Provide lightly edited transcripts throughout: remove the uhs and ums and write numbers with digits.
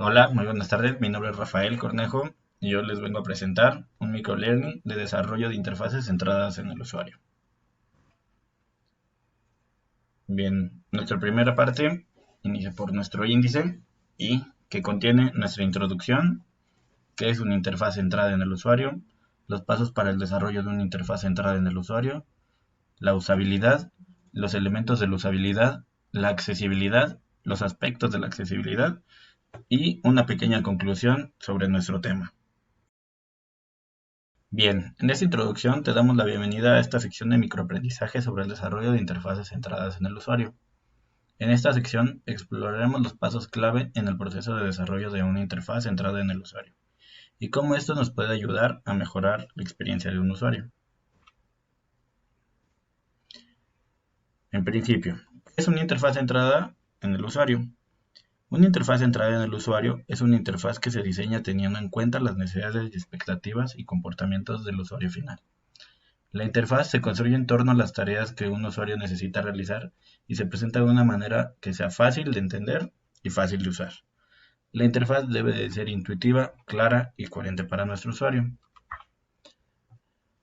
Hola, muy buenas tardes. Mi nombre es Rafael Cornejo y yo les vengo a presentar un microlearning de desarrollo de interfaces centradas en el usuario. Bien, nuestra primera parte inicia por nuestro índice y que contiene nuestra introducción, que es una interfaz centrada en el usuario, los pasos para el desarrollo de una interfaz centrada en el usuario, la usabilidad, los elementos de la usabilidad, la accesibilidad, los aspectos de la accesibilidad y una pequeña conclusión sobre nuestro tema. Bien, en esta introducción te damos la bienvenida a esta sección de microaprendizaje sobre el desarrollo de interfaces centradas en el usuario. En esta sección exploraremos los pasos clave en el proceso de desarrollo de una interfaz centrada en el usuario y cómo esto nos puede ayudar a mejorar la experiencia de un usuario. En principio, ¿qué es una interfaz centrada en el usuario? Una interfaz centrada en el usuario es una interfaz que se diseña teniendo en cuenta las necesidades, expectativas y comportamientos del usuario final. La interfaz se construye en torno a las tareas que un usuario necesita realizar y se presenta de una manera que sea fácil de entender y fácil de usar. La interfaz debe de ser intuitiva, clara y coherente para nuestro usuario.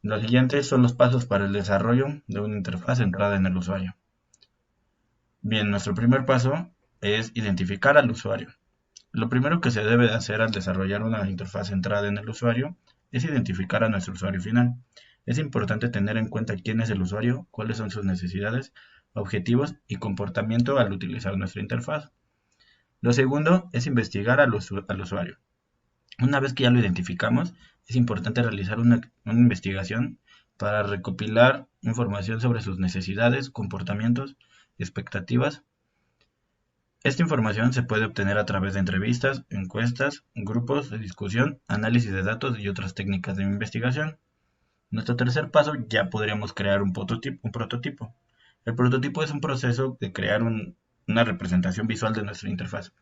Los siguientes son los pasos para el desarrollo de una interfaz centrada en el usuario. Bien, nuestro primer paso es identificar al usuario. Lo primero que se debe de hacer al desarrollar una interfaz centrada en el usuario es identificar a nuestro usuario final. Es importante tener en cuenta quién es el usuario, cuáles son sus necesidades, objetivos y comportamiento al utilizar nuestra interfaz. Lo segundo es investigar al usuario. Una vez que ya lo identificamos, es importante realizar una investigación para recopilar información sobre sus necesidades, comportamientos, expectativas. Esta información se puede obtener a través de entrevistas, encuestas, grupos de discusión, análisis de datos y otras técnicas de investigación. Nuestro tercer paso ya podríamos crear un prototipo. El prototipo es un proceso de crear una representación visual de nuestra interfaz.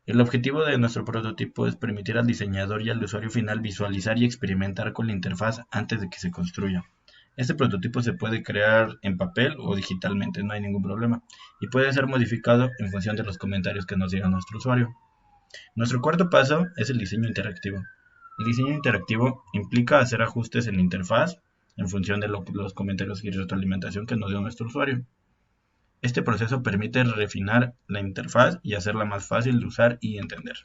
El objetivo de nuestro prototipo es permitir al diseñador y al usuario final visualizar y experimentar con la interfaz antes de que se construya. Este prototipo se puede crear en papel o digitalmente, no hay ningún problema, y puede ser modificado en función de los comentarios que nos diga nuestro usuario. Nuestro cuarto paso es el diseño interactivo. El diseño interactivo implica hacer ajustes en la interfaz en función de los comentarios y retroalimentación que nos dio nuestro usuario. Este proceso permite refinar la interfaz y hacerla más fácil de usar y entender.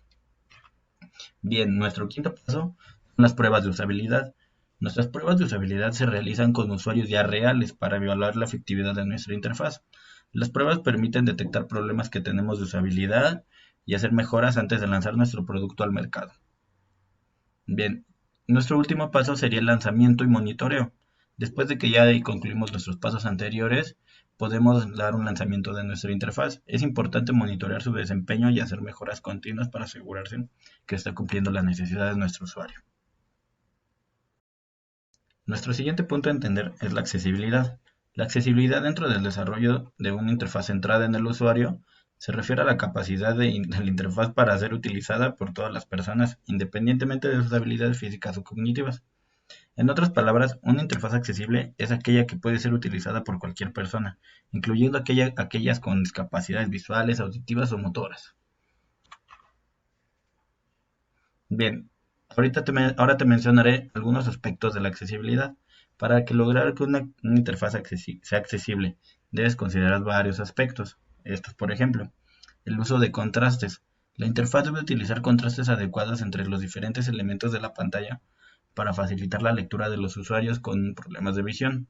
Bien, nuestro quinto paso son las pruebas de usabilidad. Nuestras pruebas de usabilidad se realizan con usuarios ya reales para evaluar la efectividad de nuestra interfaz. Las pruebas permiten detectar problemas que tenemos de usabilidad y hacer mejoras antes de lanzar nuestro producto al mercado. Bien, nuestro último paso sería el lanzamiento y monitoreo. Después de que ya concluimos nuestros pasos anteriores, podemos dar un lanzamiento de nuestra interfaz. Es importante monitorear su desempeño y hacer mejoras continuas para asegurarse que está cumpliendo las necesidades de nuestro usuario. Nuestro siguiente punto a entender es la accesibilidad. La accesibilidad dentro del desarrollo de una interfaz centrada en el usuario se refiere a la capacidad de la interfaz para ser utilizada por todas las personas, independientemente de sus habilidades físicas o cognitivas. En otras palabras, una interfaz accesible es aquella que puede ser utilizada por cualquier persona, incluyendo aquellas con discapacidades visuales, auditivas o motoras. Bien, ahora te mencionaré algunos aspectos de la accesibilidad. Para que lograr que una interfaz sea accesible, debes considerar varios aspectos. Estos, por ejemplo, el uso de contrastes. La interfaz debe utilizar contrastes adecuados entre los diferentes elementos de la pantalla para facilitar la lectura de los usuarios con problemas de visión.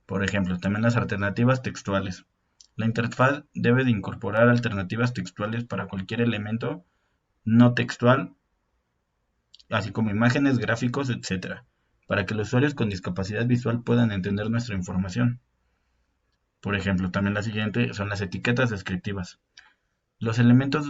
Por ejemplo, también las alternativas textuales. La interfaz debe de incorporar alternativas textuales para cualquier elemento no textual, así como imágenes, gráficos, etc., para que los usuarios con discapacidad visual puedan entender nuestra información. Por ejemplo, también la siguiente son las etiquetas descriptivas. Los elementos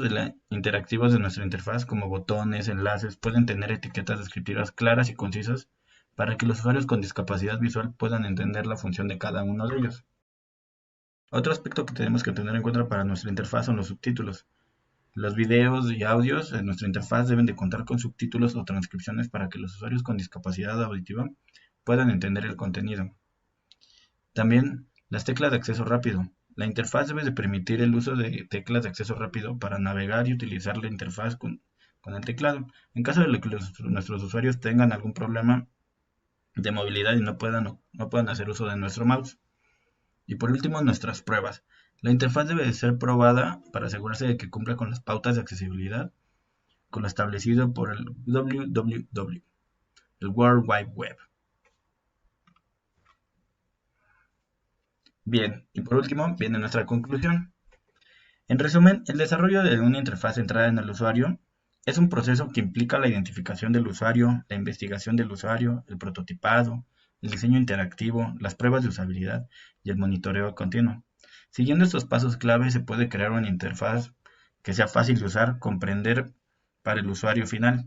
interactivos de nuestra interfaz, como botones, enlaces, pueden tener etiquetas descriptivas claras y concisas para que los usuarios con discapacidad visual puedan entender la función de cada uno de ellos. Otro aspecto que tenemos que tener en cuenta para nuestra interfaz son los subtítulos. Los videos y audios en nuestra interfaz deben de contar con subtítulos o transcripciones para que los usuarios con discapacidad auditiva puedan entender el contenido. También las teclas de acceso rápido. La interfaz debe de permitir el uso de teclas de acceso rápido para navegar y utilizar la interfaz con el teclado. En caso de que nuestros usuarios tengan algún problema de movilidad y no puedan hacer uso de nuestro mouse. Y por último, nuestras pruebas. La interfaz debe de ser probada para asegurarse de que cumpla con las pautas de accesibilidad, con lo establecido por el WWW, el World Wide Web. Bien, y por último viene nuestra conclusión. En resumen, el desarrollo de una interfaz centrada en el usuario es un proceso que implica la identificación del usuario, la investigación del usuario, el prototipado, el diseño interactivo, las pruebas de usabilidad y el monitoreo continuo. Siguiendo estos pasos clave se puede crear una interfaz que sea fácil de usar, comprender para el usuario final.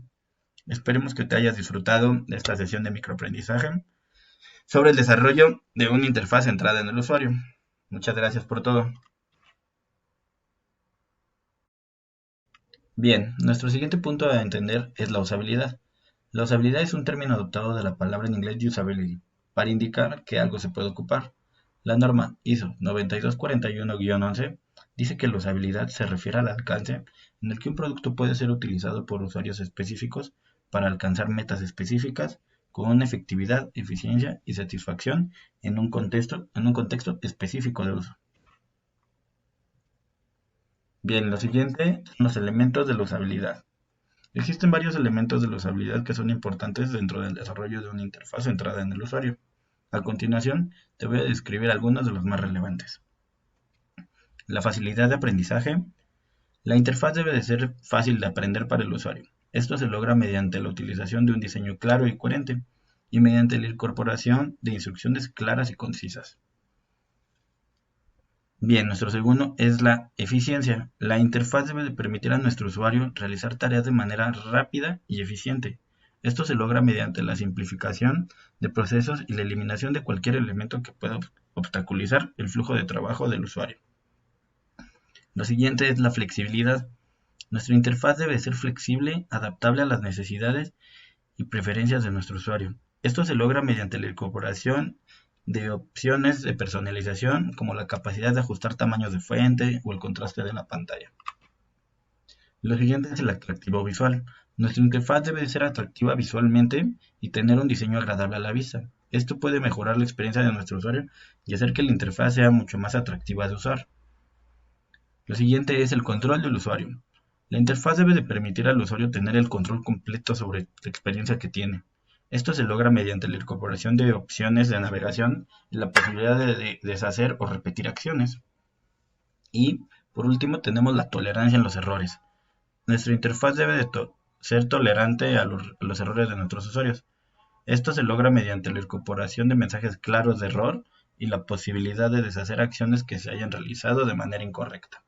Esperemos que te hayas disfrutado de esta sesión de microaprendizaje sobre el desarrollo de una interfaz centrada en el usuario. Muchas gracias por todo. Bien, nuestro siguiente punto a entender es la usabilidad. La usabilidad es un término adoptado de la palabra en inglés usability, para indicar que algo se puede ocupar. La norma ISO 9241-11 dice que la usabilidad se refiere al alcance en el que un producto puede ser utilizado por usuarios específicos para alcanzar metas específicas con una efectividad, eficiencia y satisfacción en un contexto específico de uso. Bien, lo siguiente son los elementos de la usabilidad. Existen varios elementos de la usabilidad que son importantes dentro del desarrollo de una interfaz centrada en el usuario. A continuación, te voy a describir algunos de los más relevantes. La facilidad de aprendizaje. La interfaz debe de ser fácil de aprender para el usuario. Esto se logra mediante la utilización de un diseño claro y coherente, y mediante la incorporación de instrucciones claras y concisas. Bien, nuestro segundo es la eficiencia. La interfaz debe de permitir a nuestro usuario realizar tareas de manera rápida y eficiente. Esto se logra mediante la simplificación de procesos y la eliminación de cualquier elemento que pueda obstaculizar el flujo de trabajo del usuario. Lo siguiente es la flexibilidad. Nuestra interfaz debe ser flexible, adaptable a las necesidades y preferencias de nuestro usuario. Esto se logra mediante la incorporación de opciones de personalización como la capacidad de ajustar tamaños de fuente o el contraste de la pantalla. Lo siguiente es el atractivo visual. Nuestra interfaz debe ser atractiva visualmente y tener un diseño agradable a la vista. Esto puede mejorar la experiencia de nuestro usuario y hacer que la interfaz sea mucho más atractiva de usar. Lo siguiente es el control del usuario. La interfaz debe de permitir al usuario tener el control completo sobre la experiencia que tiene. Esto se logra mediante la incorporación de opciones de navegación y la posibilidad de deshacer o repetir acciones. Y, por último, tenemos la tolerancia en los errores. Nuestra interfaz debe de ser tolerante a los errores de nuestros usuarios. Esto se logra mediante la incorporación de mensajes claros de error y la posibilidad de deshacer acciones que se hayan realizado de manera incorrecta.